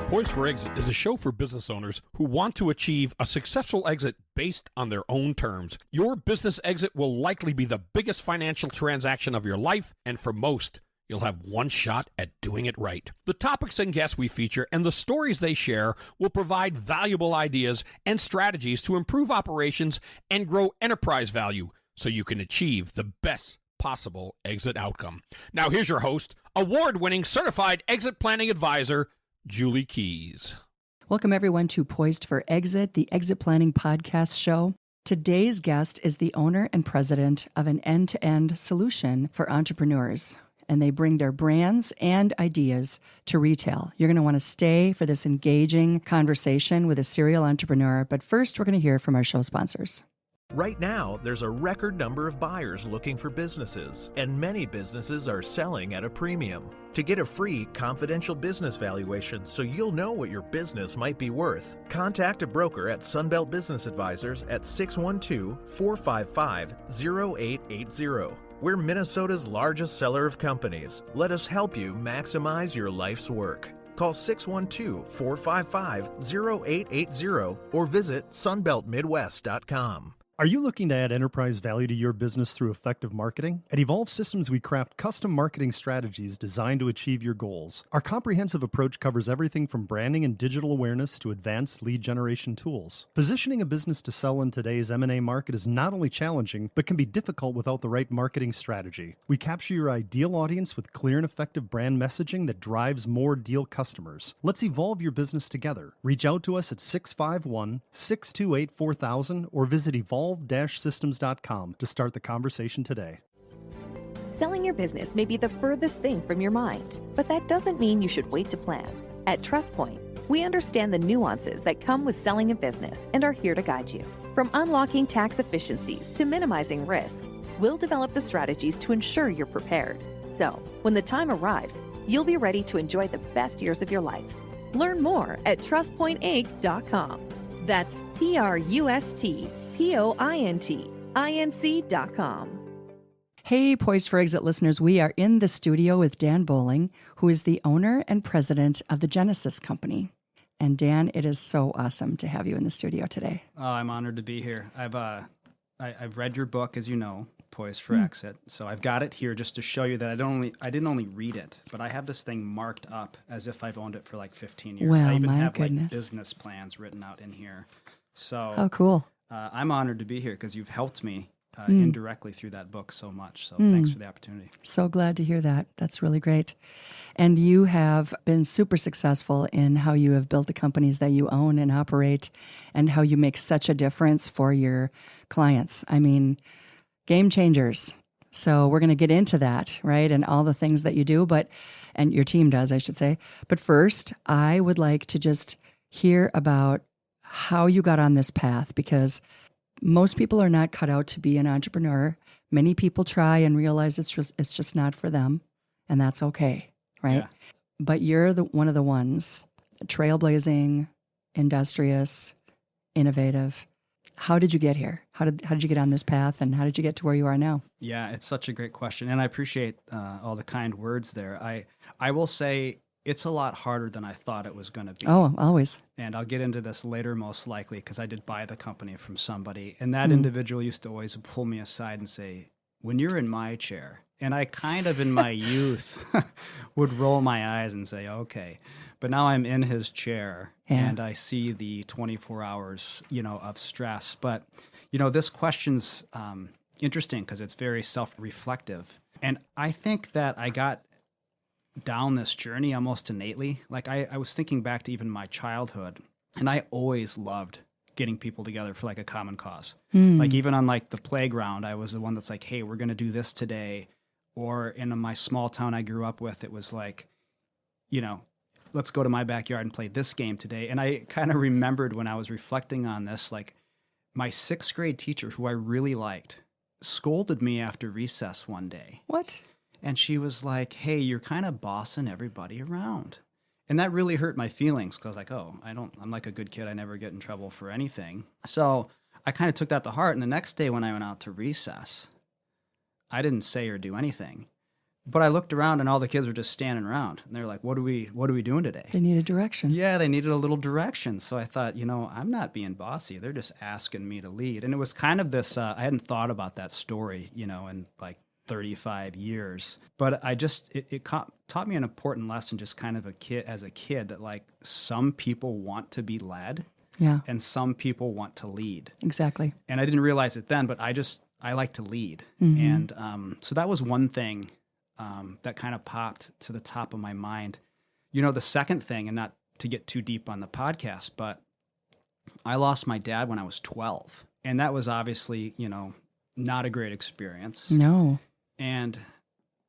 Poised for Exit is a show for business owners who want to achieve a successful exit based on their own terms. Your business exit will likely be the biggest financial transaction of your life, and for most, you'll have one shot at doing it right. The topics and guests we feature and the stories they share will provide valuable ideas and strategies to improve operations and grow enterprise value so you can achieve the best possible exit outcome. Now here's your host, award-winning certified exit planning advisor, Julie Keys. Welcome everyone to Poised for Exit, the exit planning podcast show. Today's guest is the owner and president of an end-to-end solution for entrepreneurs, and they bring their brands and ideas to retail. You're going to want to stay for this engaging conversation with a serial entrepreneur, but first we're going to hear from our show sponsors. Right now, there's a record number of buyers looking for businesses, and many businesses are selling at a premium. To get a free, confidential business valuation so you'll know what your business might be worth, contact a broker at Sunbelt Business Advisors at 612-455-0880. We're Minnesota's largest seller of companies. Let us help you maximize your life's work. Call 612-455-0880 or visit sunbeltmidwest.com. Are you looking to add enterprise value to your business through effective marketing? At Evolve Systems, we craft custom marketing strategies designed to achieve your goals. Our comprehensive approach covers everything from branding and digital awareness to advanced lead generation tools. Positioning a business to sell in today's M&A market is not only challenging, but can be difficult without the right marketing strategy. We capture your ideal audience with clear and effective brand messaging that drives more deal customers. Let's evolve your business together. Reach out to us at 651-628-4000 or visit evolve-systems.com to start the conversation today. Selling your business may be the furthest thing from your mind, but that doesn't mean you should wait to plan. At TrustPoint, we understand the nuances that come with selling a business and are here to guide you. From unlocking tax efficiencies to minimizing risk, we'll develop the strategies to ensure you're prepared. So, when the time arrives, you'll be ready to enjoy the best years of your life. Learn more at TrustPointInc.com. That's TrustPointinc.com. Hey, Poised for Exit listeners, we are in the studio with Dan Bowling, who is the owner and president of the Genesis Company. And Dan, it is so awesome to have you in the studio today. Oh, I'm honored to be here. I've read your book, as you know, Poised for Exit. So I've got it here just to show you that I didn't only read it, but I have this thing marked up as if I've owned it for like 15 years. Well, I even my have goodness. like business plans written out in here. So How cool. I'm honored to be here because you've helped me indirectly through that book so much. So thanks for the opportunity. So glad to hear that. That's really great. And you have been super successful in how you have built the companies that you own and operate and how you make such a difference for your clients. I mean, game changers. So we're going to get into that, right? And all the things that you do, and your team does, I should say. But first, I would like to just hear about how you got on this path, because most people are not cut out to be an entrepreneur. Many people try and realize it's just not for them, and that's okay, right? Yeah. But you're one of the ones, trailblazing, industrious, innovative. How did you get here? How did you get on this path, and how did you get to where you are now? Yeah, it's such a great question, and I appreciate all the kind words there. I will say it's a lot harder than I thought it was going to be. Oh, always. And I'll get into this later, most likely, because I did buy the company from somebody. And that individual used to always pull me aside and say, when you're in my chair, and I kind of in my youth would roll my eyes and say, okay. But now I'm in his chair and I see the 24 hours, of stress. But, this question's interesting because it's very self-reflective. And I think that I got down this journey almost innately. Like I was thinking back to even my childhood, and I always loved getting people together for like a common cause. Like even on like the playground, I was the one that's like, hey, we're going to do this today. Or in my small town I grew up with, it was like, let's go to my backyard and play this game today. And I kind of remembered when I was reflecting on this, like my 6th grade teacher, who I really liked, scolded me after recess one day. What? And she was like, hey, you're kind of bossing everybody around. And that really hurt my feelings because I was like, oh, I'm like a good kid. I never get in trouble for anything. So I kind of took that to heart. And the next day when I went out to recess, I didn't say or do anything. But I looked around and all the kids were just standing around. And they're like, what are we doing today? They need a direction. Yeah, they needed a little direction. So I thought, I'm not being bossy. They're just asking me to lead. And it was kind of this, I hadn't thought about that story, in like 35 years. But it taught me an important lesson just kind of as a kid that like some people want to be led. Yeah. And some people want to lead. Exactly. And I didn't realize it then, but I like to lead. And so that was one thing that kind of popped to the top of my mind. The second thing, and not to get too deep on the podcast, but I lost my dad when I was 12. And that was obviously, not a great experience. No. And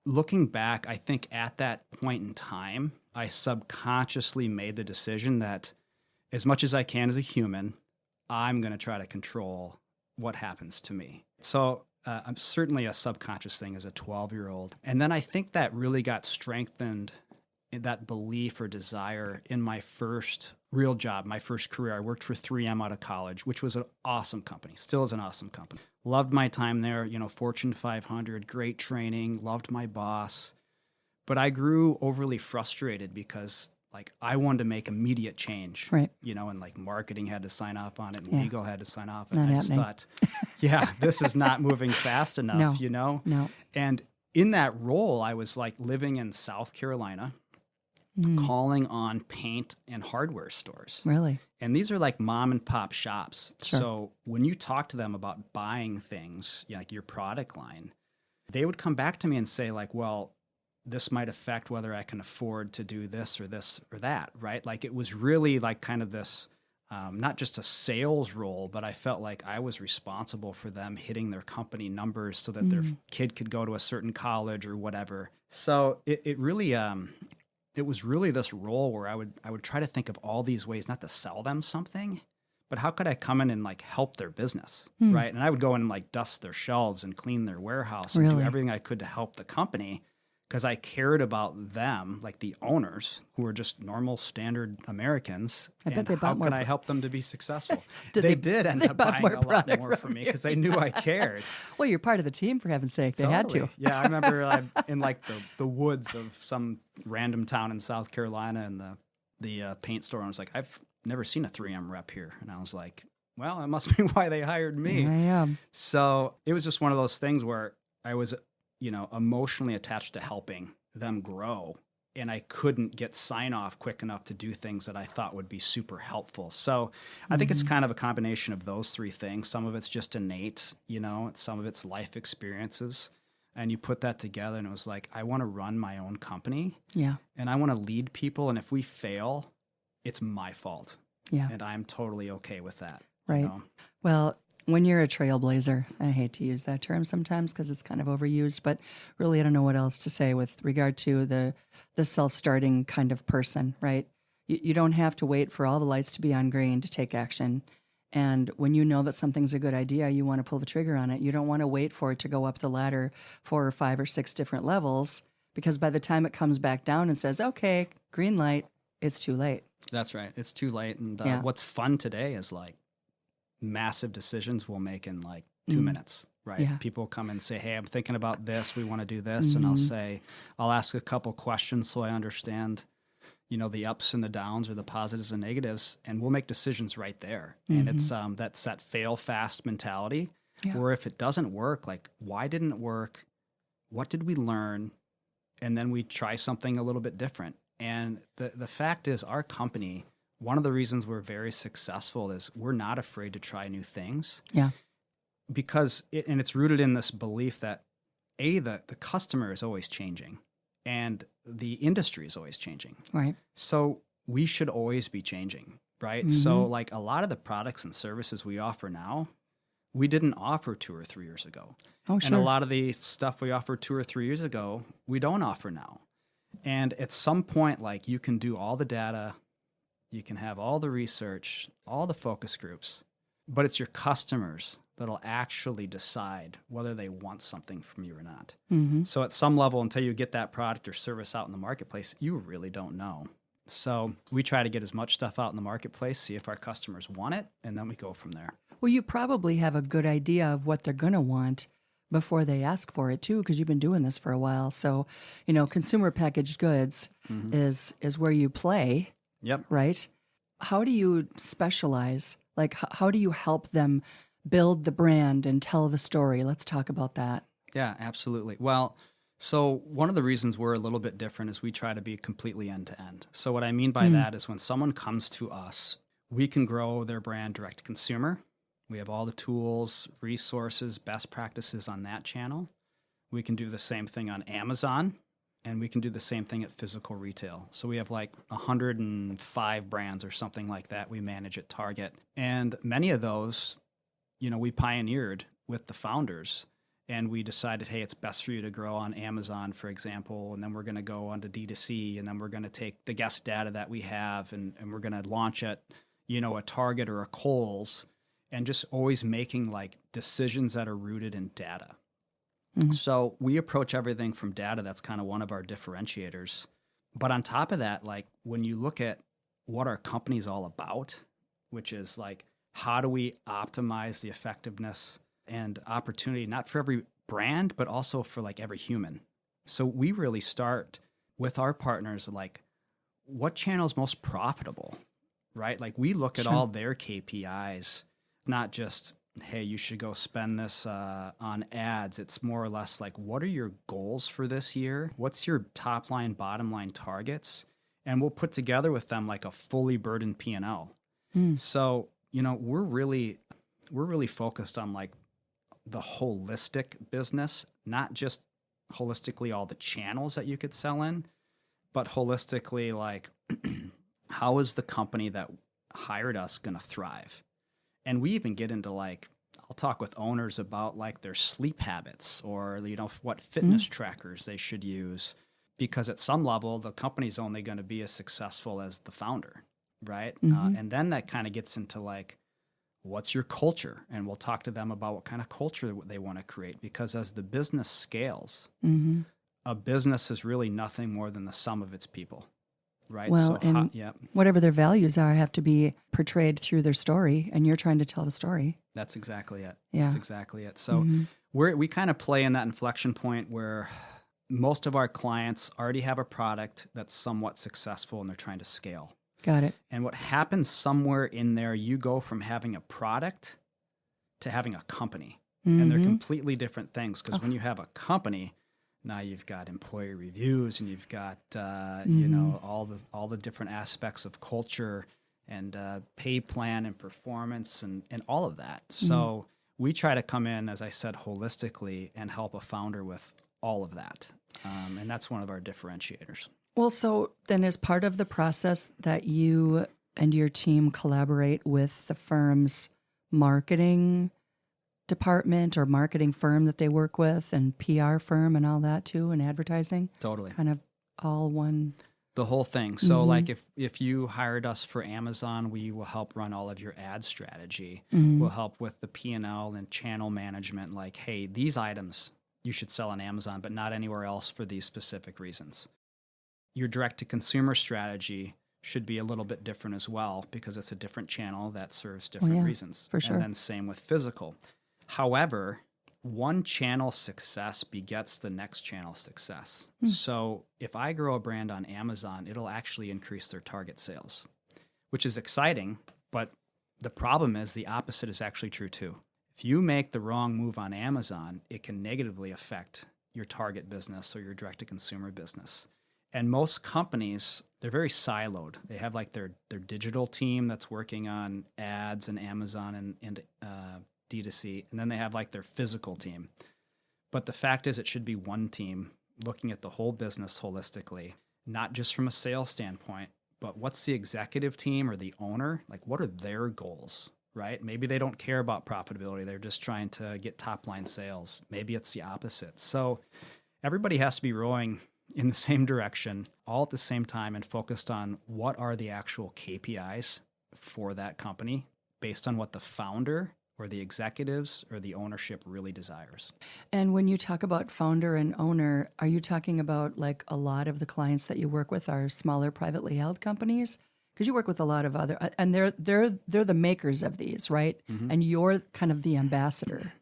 looking back, I think at that point in time, I subconsciously made the decision that as much as I can as a human, I'm going to try to control what happens to me. So I'm certainly a subconscious thing as a 12-year-old. And then I think that really got strengthened in that belief or desire in my first real job, my first career. I worked for 3M out of college, which was an awesome company, still is an awesome company. Loved my time there, Fortune 500, great training, loved my boss. But I grew overly frustrated because like I wanted to make immediate change, right? And like marketing had to sign off on it, and legal had to sign off. Not And I happening. just thought, this is not moving fast enough, No. And in that role, I was like living in South Carolina, calling on paint and hardware stores. Really? And these are like mom and pop shops. Sure. So when you talk to them about buying things, like your product line, they would come back to me and say like, well, this might affect whether I can afford to do this or that, right? Like it was really like kind of this, not just a sales role, but I felt like I was responsible for them hitting their company numbers so that their kid could go to a certain college or whatever. So it really, it was really this role where I would try to think of all these ways, not to sell them something, but how could I come in and like help their business, right? And I would go in and like dust their shelves and clean their warehouse and do everything I could to help the company. Because I cared about them, like the owners, who were just normal, standard Americans. I bet and they bought how more could I help them to be successful? Did they they- did end they up bought buying more a lot product more from from me you. because they knew I cared. Well, you're part of the team, for heaven's sake. They had to. Totally. Yeah, I remember I'm in like the woods of some random town in South Carolina, and the paint store. And I was like, I've never seen a 3M rep here, and I was like, well, that must be why they hired me. I am. So it was just one of those things where I was, emotionally attached to helping them grow, and I couldn't get sign off quick enough to do things that I thought would be super helpful. So I think it's kind of a combination of those three things. Some of it's just innate, some of it's life experiences, and you put that together, and it was like, I want to run my own company, and I want to lead people, and if we fail, it's my fault, and I'm totally okay with that. Right. Well, when you're a trailblazer, I hate to use that term sometimes because it's kind of overused, but really I don't know what else to say with regard to the self-starting kind of person, right? You don't have to wait for all the lights to be on green to take action. And when you know that something's a good idea, you want to pull the trigger on it. You don't want to wait for it to go up the ladder 4 or 5 or 6 different levels, because by the time it comes back down and says, okay, green light, it's too late. That's right. It's too late. And Yeah. what's fun today is like massive decisions we'll make in like 2 minutes, right? Yeah. People come and say, hey, I'm thinking about this. We want to do this. And I'll ask a couple questions so I understand, the ups and the downs or the positives and negatives, and we'll make decisions right there. And it's that's that fail fast mentality where if it doesn't work, like, why didn't it work? What did we learn? And then we try something a little bit different. And the fact is, our company, one of the reasons we're very successful is we're not afraid to try new things. Yeah. Because it's rooted in this belief that the customer is always changing and the industry is always changing. Right. So we should always be changing, right? So like a lot of the products and services we offer now, we didn't offer 2 or 3 years ago. Oh, And sure. a lot of the stuff we offered 2 or 3 years ago, we don't offer now. And at some point, like, you can do all the data, you can have all the research, all the focus groups, but it's your customers that'll actually decide whether they want something from you or not. So at some level, until you get that product or service out in the marketplace, you really don't know. So we try to get as much stuff out in the marketplace, see if our customers want it, and then we go from there. Well, you probably have a good idea of what they're going to want, before they ask for it too, because you've been doing this for a while. So, consumer packaged goods is where you play, Yep. right? How do you specialize? Like, how do you help them build the brand and tell the story? Let's talk about that. Yeah, absolutely. Well, so one of the reasons we're a little bit different is we try to be completely end to end. So what I mean by that is when someone comes to us, we can grow their brand direct to consumer. We have all the tools, resources, best practices on that channel. We can do the same thing on Amazon, and we can do the same thing at physical retail. So we have like 105 brands or something like that we manage at Target. And many of those, we pioneered with the founders, and we decided, hey, it's best for you to grow on Amazon, for example, and then we're going to go onto D2C, and then we're going to take the guest data that we have, and we're going to launch at, a Target or a Kohl's, and just always making like decisions that are rooted in data. So we approach everything from data. That's kind of one of our differentiators. But on top of that, like when you look at what our company's all about, which is like, how do we optimize the effectiveness and opportunity, not for every brand, but also for like every human. So we really start with our partners, like what channel is most profitable, right? Like we look at all their KPIs, not just, hey, you should go spend this on ads. It's more or less like, what are your goals for this year? What's your top line, bottom line targets? And we'll put together with them like a fully burdened P&L. So, we're really focused on like the holistic business, not just holistically all the channels that you could sell in, but holistically like how is the company that hired us going to thrive? And we even get into like, I'll talk with owners about like their sleep habits or, what fitness trackers they should use, because at some level, the company's only going to be as successful as the founder, right? And then that kind of gets into like, what's your culture? And we'll talk to them about what kind of culture they want to create, because as the business scales, a business is really nothing more than the sum of its people. Right. Well, and whatever their values are have to be portrayed through their story, and you're trying to tell the story. That's exactly it. Yeah. That's exactly it. So we kind of play in that inflection point where most of our clients already have a product that's somewhat successful and they're trying to scale. Got it. And what happens somewhere in there, you go from having a product to having a company. And they're completely different things, because when you have a company, now you've got employee reviews, and you've got all the different aspects of culture and pay plan and performance and all of that. So we try to come in, as I said, holistically and help a founder with all of that. And that's one of our differentiators. Well, so then as part of the process that you and your team collaborate with the firm's marketing department or marketing firm that they work with, and PR firm and all that too, and advertising? Totally. Kind of all one. The whole thing. So like if you hired us for Amazon, we will help run all of your ad strategy. We'll help with the P&L and channel management. Like, hey, these items you should sell on Amazon, but not anywhere else for these specific reasons. Your direct-to-consumer strategy should be a little bit different as well, because it's a different channel that serves different reasons. For sure. And then same with physical. However, one channel success begets the next channel success. So if I grow a brand on Amazon, it'll actually increase their target sales, which is exciting. But the problem is the opposite is actually true too. If you make the wrong move on Amazon, it can negatively affect your target business or your direct-to-consumer business. And most companies, they're very siloed. They have like their digital team that's working on ads and Amazon and D2C, and then they have like their physical team. But the fact is, it should be one team looking at the whole business holistically, not just from a sales standpoint, but what's the executive team or the owner, like what are their goals, right? Maybe they don't care about profitability. They're just trying to get top line sales. Maybe it's the opposite. So everybody has to be rowing in the same direction all at the same time and focused on what are the actual KPIs for that company based on what the founder or the executives or the ownership really desires. And when you talk about founder and owner, are you talking about like a lot of the clients that you work with are smaller privately held companies? Because you work with a lot of other, and they're the makers of these, right? And you're kind of the ambassador,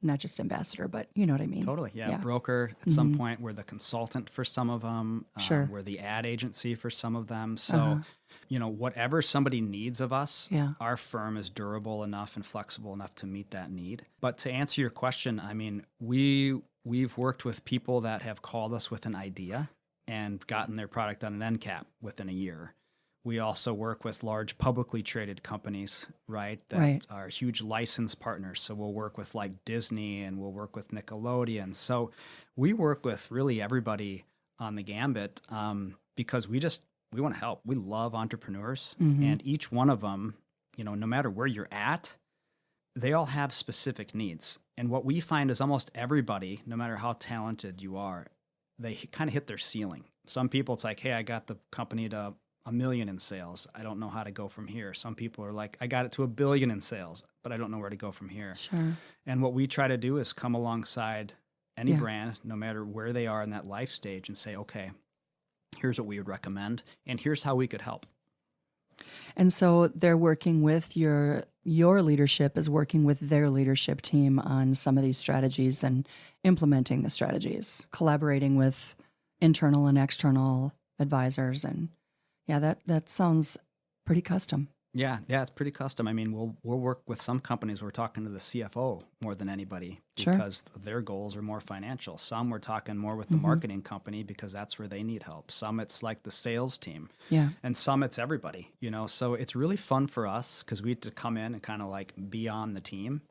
not just ambassador, but you know what I mean. Totally. Yeah. Broker at some point. We're the consultant for some of them. Sure. We're the ad agency for some of them. So, whatever somebody needs of us, our firm is durable enough and flexible enough to meet that need. But to answer your question, I mean, we've worked with people that have called us with an idea and gotten their product on an end cap within a year. We also work with large publicly traded companies, right, that are huge license partners. So we'll work with like Disney and we'll work with Nickelodeon. So we work with really everybody on the gambit because we want to help. We love entrepreneurs, and each one of them, no matter where you're at, they all have specific needs. And what we find is almost everybody, no matter how talented you are, they kind of hit their ceiling. Some people, it's like, hey, I got the company to $1 million in sales. I don't know how to go from here. Some people are like, I got it to $1 billion in sales, but I don't know where to go from here. Sure. And what we try to do is come alongside any brand, no matter where they are in that life stage, and say, okay, here's what we would recommend, and here's how we could help. And so they're working with your leadership is working with their leadership team on some of these strategies and implementing the strategies, collaborating with internal and external advisors. And that sounds pretty custom. Yeah, it's pretty custom. I mean, we'll work with some companies. We're talking to the CFO more than anybody because their goals are more financial. Some we're talking more with the marketing company because that's where they need help. Some it's like the sales team. Yeah. And some it's everybody, So it's really fun for us because we have to come in and kind of like be on the team,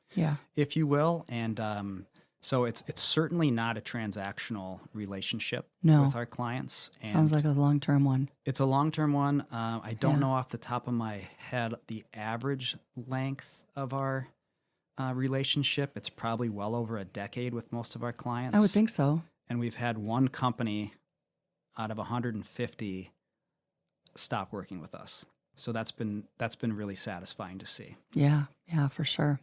if you will. And so it's certainly not a transactional relationship with our clients. And sounds like a long-term one. It's a long-term one. I don't know off the top of my head the average length of our relationship. It's probably well over a decade with most of our clients. I would think so. And we've had one company out of 150 stop working with us. So that's been really satisfying to see. Yeah, for sure.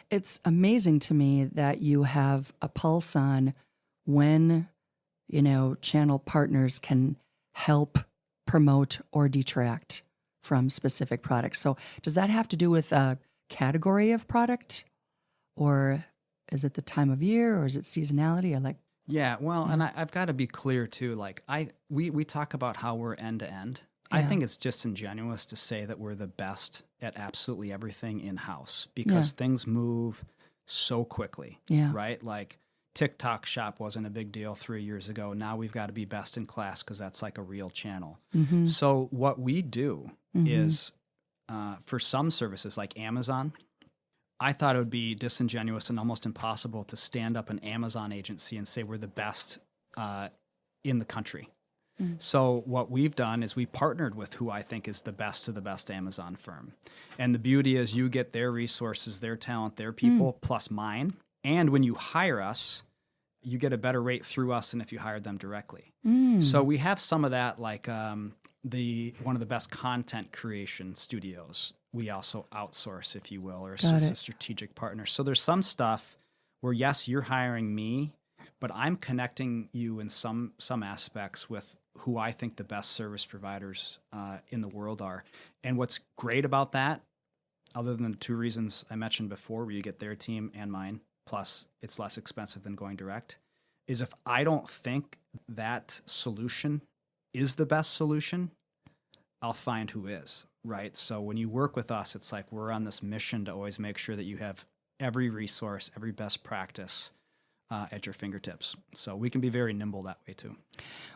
It's amazing to me that you have a pulse on when, channel partners can help promote or detract from specific products. So does that have to do with a category of product, or is it the time of year, or is it seasonality, or like? Yeah, well, and I've got to be clear too. Like we talk about how we're end to end. I think it's disingenuous to say that we're the best at absolutely everything in-house because things move so quickly, right? Like TikTok Shop wasn't a big deal 3 years ago. Now we've got to be best in class because that's like a real channel. So what we do is for some services like Amazon, I thought it would be disingenuous and almost impossible to stand up an Amazon agency and say we're the best in the country. So what we've done is we partnered with who I think is the best of the best Amazon firm. And the beauty is you get their resources, their talent, their people, plus mine. And when you hire us, you get a better rate through us than if you hired them directly. So we have some of that, like one of the best content creation studios. We also outsource, if you will, or it's just a strategic partner. So there's some stuff where, yes, you're hiring me, but I'm connecting you in some aspects with who I think the best service providers in the world are. And what's great about that, other than the two reasons I mentioned before, where you get their team and mine, plus it's less expensive than going direct, is if I don't think that solution is the best solution, I'll find who is, right? So when you work with us, it's like we're on this mission to always make sure that you have every resource, every best practice at your fingertips. So we can be very nimble that way too.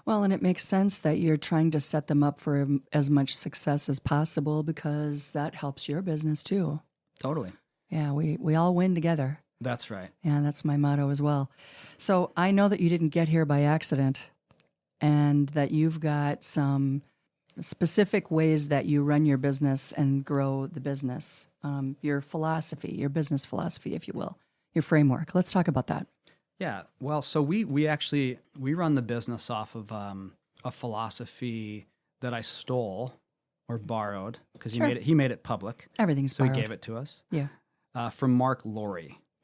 Well, and it makes sense that you're trying to set them up for as much success as possible because that helps your business too. Totally. Yeah, we all win together. That's right. Yeah, that's my motto as well. So I know that you didn't get here by accident and that you've got some specific ways that you run your business and grow the business, your philosophy, your business philosophy, if you will, your framework. Let's talk about that. Yeah, well, so we run the business off of a philosophy that I stole or borrowed because he made it public. Everything's so borrowed. He gave it to us. Yeah, from Marc Lore.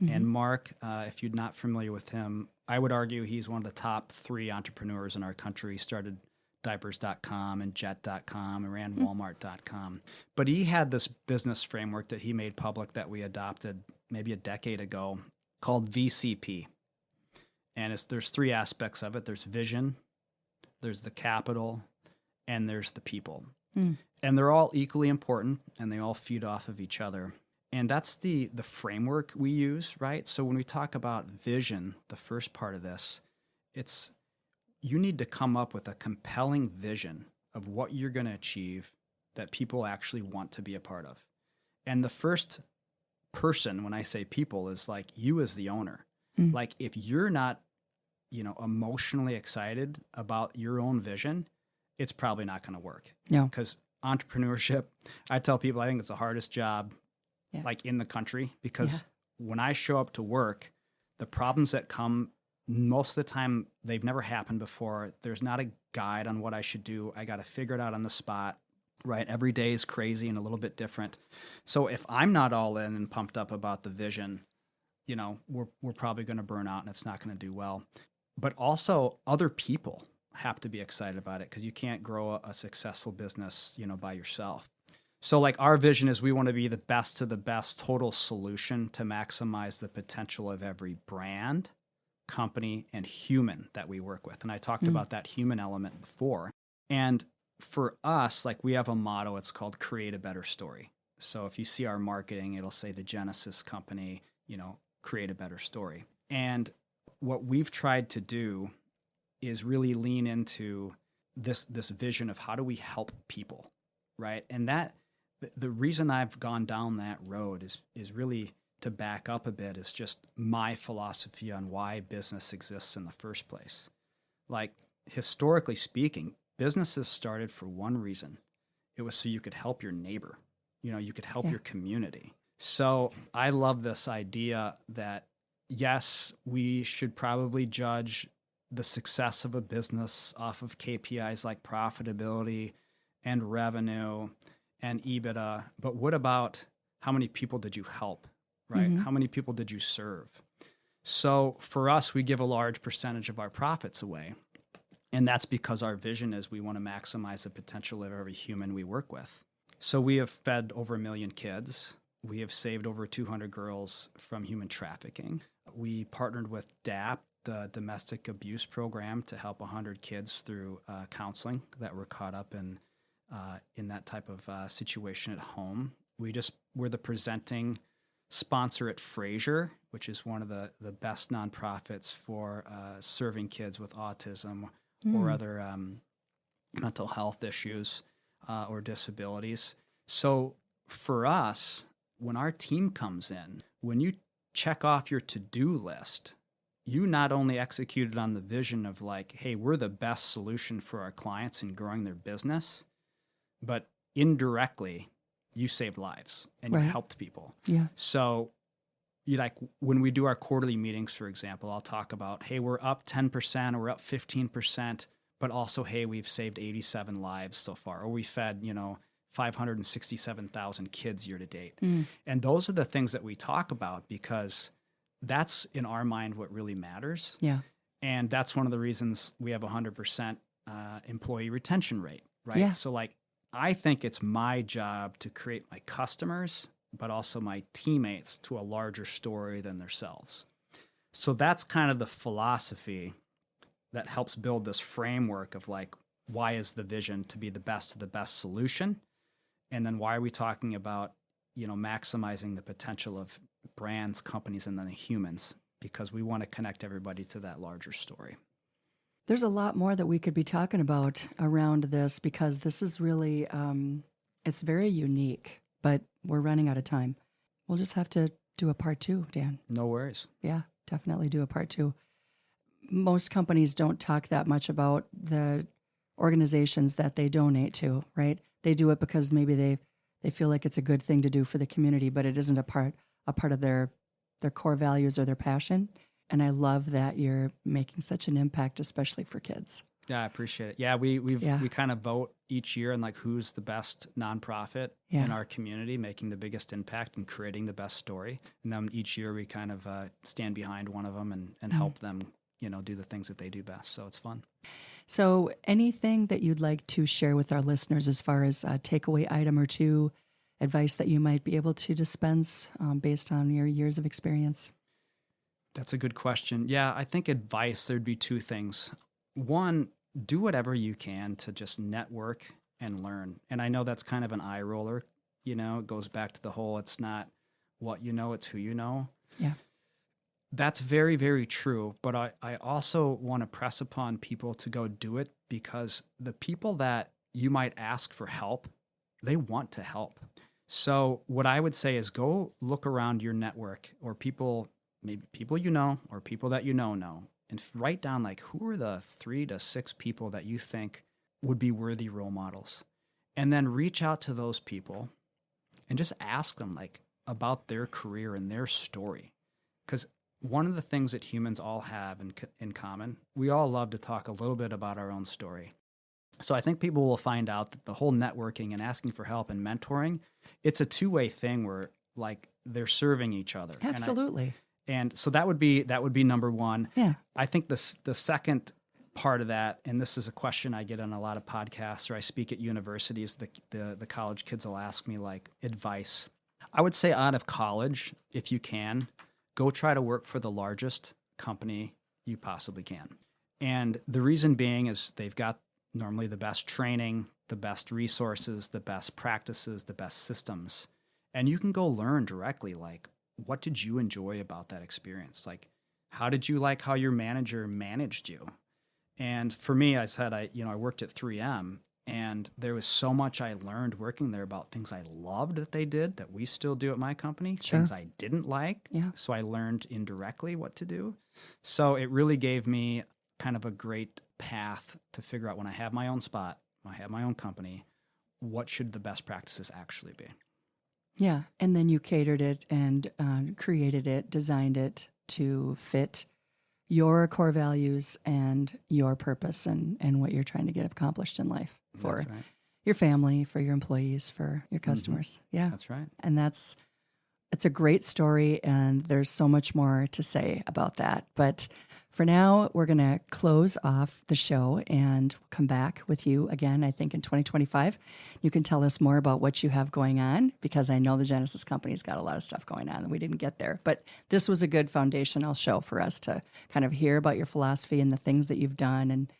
And Marc, if you're not familiar with him, I would argue he's one of the top 3 entrepreneurs in our country. He started diapers.com and jet.com and ran walmart.com. But he had this business framework that he made public that we adopted maybe a decade ago. called VCP. And there's three aspects of it. There's vision, there's the capital, and there's the people. And they're all equally important, and they all feed off of each other. And that's the framework we use, right? So when we talk about vision, the first part of this, it's you need to come up with a compelling vision of what you're going to achieve that people actually want to be a part of. And the first person, when I say people, is like you as the owner. Like if you're not, emotionally excited about your own vision, it's probably not going to work. Yeah. Because entrepreneurship, I tell people I think it's the hardest job like in the country, because when I show up to work, the problems that come most of the time, they've never happened before. There's not a guide on what I should do. I got to figure it out on the spot, right? Every day is crazy and a little bit different. So if I'm not all in and pumped up about the vision, we're probably going to burn out and it's not going to do well. But also other people have to be excited about it, because you can't grow a successful business, by yourself. So like our vision is we want to be the best of the best total solution to maximize the potential of every brand, company, and human that we work with. And I talked about that human element before. And for us, like we have a motto, it's called create a better story. So if you see our marketing, it'll say the Genesis company, create a better story. And what we've tried to do is really lean into this vision of how do we help people, right? And that the reason I've gone down that road is really to back up a bit, is just my philosophy on why business exists in the first place. Like historically speaking, businesses started for one reason. It was so you could help your neighbor, you could help your community. So I love this idea that yes, we should probably judge the success of a business off of KPIs like profitability and revenue and EBITDA, but what about how many people did you help, right? How many people did you serve? So for us, we give a large percentage of our profits away, and that's because our vision is we want to maximize the potential of every human we work with. So we have fed over 1 million kids. We have saved over 200 girls from human trafficking. We partnered with DAP, the domestic abuse program, to help 100 kids through counseling that were caught up in that type of situation at home. We're the presenting sponsor at Fraser, which is one of the best nonprofits for serving kids with autism or other mental health issues or disabilities. So for us, when our team comes in, when you check off your to-do list, you not only executed on the vision of like, hey, we're the best solution for our clients in growing their business, but indirectly, you saved lives and you helped people. Yeah. So when we do our quarterly meetings, for example, I'll talk about, hey, we're up 10%, or we're up 15%, but also, hey, we've saved 87 lives so far, or we fed, 567,000 kids year to date. And those are the things that we talk about, because that's in our mind what really matters. Yeah. And that's one of the reasons we have 100% employee retention rate, right? Yeah. So like, I think it's my job to create my customers, but also my teammates to a larger story than themselves. So that's kind of the philosophy that helps build this framework of like, why is the vision to be the best of the best solution? And then why are we talking about, maximizing the potential of brands, companies, and then the humans? Because we want to connect everybody to that larger story. There's a lot more that we could be talking about around this, because this is really, it's very unique, but we're running out of time. We'll just have to do a part 2, Dan. No worries. Yeah, definitely do a part 2. Most companies don't talk that much about the organizations that they donate to, right? They do it because maybe they feel like it's a good thing to do for the community, but it isn't a part of their core values or their passion. And I love that you're making such an impact, especially for kids. Yeah, I appreciate it. Yeah, we kind of vote each year on like who's the best nonprofit in our community, making the biggest impact and creating the best story. And then each year we kind of stand behind one of them and help them, do the things that they do best. So it's fun. So anything that you'd like to share with our listeners as far as a takeaway item or two, advice that you might be able to dispense based on your years of experience? That's a good question. Yeah, I think advice, there'd be two things. One, do whatever you can to just network and learn. And I know that's kind of an eye roller. It goes back to the whole, it's not what you know, it's who you know. Yeah. That's very, very true. But I also want to press upon people to go do it, because the people that you might ask for help, they want to help. So what I would say is go look around your network, or people, maybe people you know, or people that you know, and write down like, who are the 3 to 6 people that you think would be worthy role models? And then reach out to those people and just ask them like about their career and their story. Because one of the things that humans all have in common, we all love to talk a little bit about our own story. So I think people will find out that the whole networking and asking for help and mentoring, it's a two-way thing where like they're serving each other. Absolutely. And so that would be number one. Yeah. I think the second part of that, and this is a question I get on a lot of podcasts, or I speak at universities, the college kids will ask me like advice. I would say out of college, if you can, go try to work for the largest company you possibly can. And the reason being is they've got normally the best training, the best resources, the best practices, the best systems. And you can go learn directly, like, what did you enjoy about that experience? Like, how did you like how your manager managed you? And for me, I said, I worked at 3M, and there was so much I learned working there about things I loved that they did that we still do at my company, Sure. things I didn't like. Yeah. So I learned indirectly what to do. So it really gave me kind of a great path to figure out, when I have my own spot, when I have my own company, what should the best practices actually be? Yeah. And then you catered it and created it, designed it to fit your core values and your purpose and what you're trying to get accomplished in life for That's right. your family, for your employees, for your customers. Yeah. That's right. And it's a great story, and there's so much more to say about that. But for now, we're going to close off the show and come back with you again, I think, in 2025. You can tell us more about what you have going on, because I know the Genesis Company's got a lot of stuff going on and we didn't get there. But this was a good foundational show for us to kind of hear about your philosophy and the things that you've done. And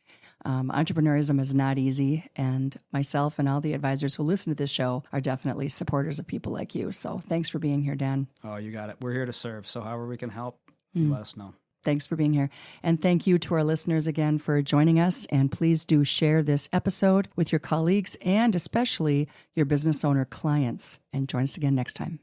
entrepreneurism is not easy. And myself and all the advisors who listen to this show are definitely supporters of people like you. So thanks for being here, Dan. Oh, you got it. We're here to serve. So however we can help, let us know. Thanks for being here. And thank you to our listeners again for joining us. And please do share this episode with your colleagues and especially your business owner clients. And join us again next time.